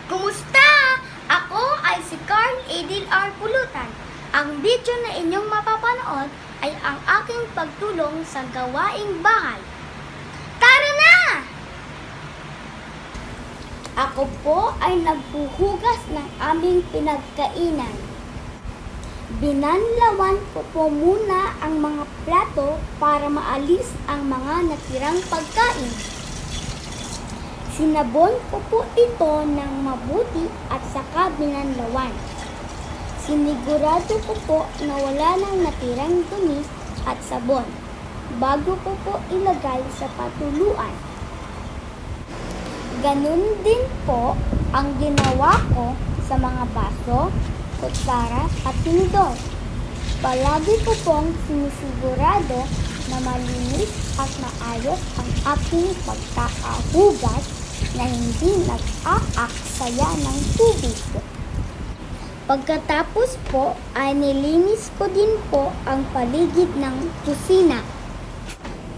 Kumusta? Ako ay si Carl Edil R. Pulutan. Ang video na inyong mapapanood ay ang aking pagtulong sa gawaing bahay. Tara na! Ako po ay naghuhugas ng aming pinagkainan. Binanlawan ko po muna ang mga plato para maalis ang mga natirang pagkain. Sinabon ko po ito ng mabuti at saka binanlawan. Sinigurado ko po na wala nang natirang dumi at sabon bago ko po ilagay sa patuluan. Ganun din po ang ginawa ko sa mga baso, kutsara at tinidor. Palagi ko pong sinisigurado na malinis at maayos ang aking pagkakahugas na hindi nag-aaksaya ng tubig. Pagkatapos po ay nilinis ko din po ang paligid ng kusina.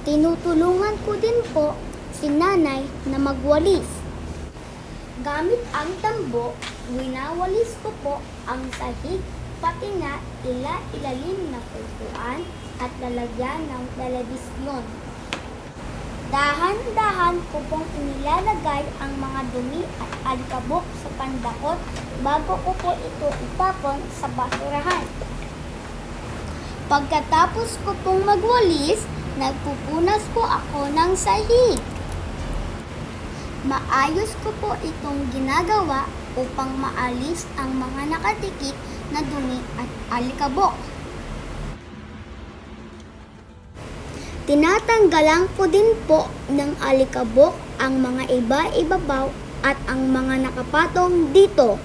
Tinutulungan ko din po si nanay na magwalis. Gamit ang tambo, winawalis ko po ang sahig pati na ilalim na kultuan at lalagyan ng telebisyon. Dahan-dahan ko pong inilalagay ang mga dumi at alikabok sa pandakot bago ko po ito itapon sa basurahan. Pagkatapos ko pong magwalis, nagpupunas po ako ng sahig. Maayos ko po itong ginagawa upang maalis ang mga nakatikit na dumi at alikabok. Tinatanggalan ko din po ng alikabok ang mga iba-ibabaw at ang mga nakapatong dito.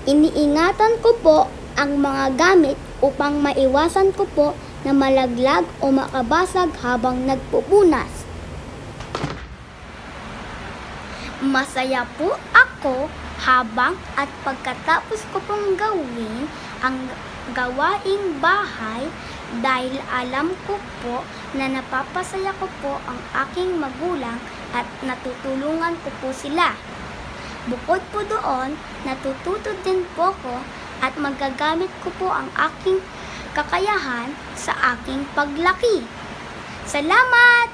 Iniingatan ko po ang mga gamit upang maiwasan ko po na malaglag o makabasag habang nagpupunas. Masaya po ako habang at pagkatapos ko pong gawin ang gawaing bahay dahil alam ko po na napapasaya ko po ang aking magulang at natutulungan ko po sila. Bukod po doon, natututo din po ko at magagamit ko po ang aking kakayahan sa aking paglaki. Salamat!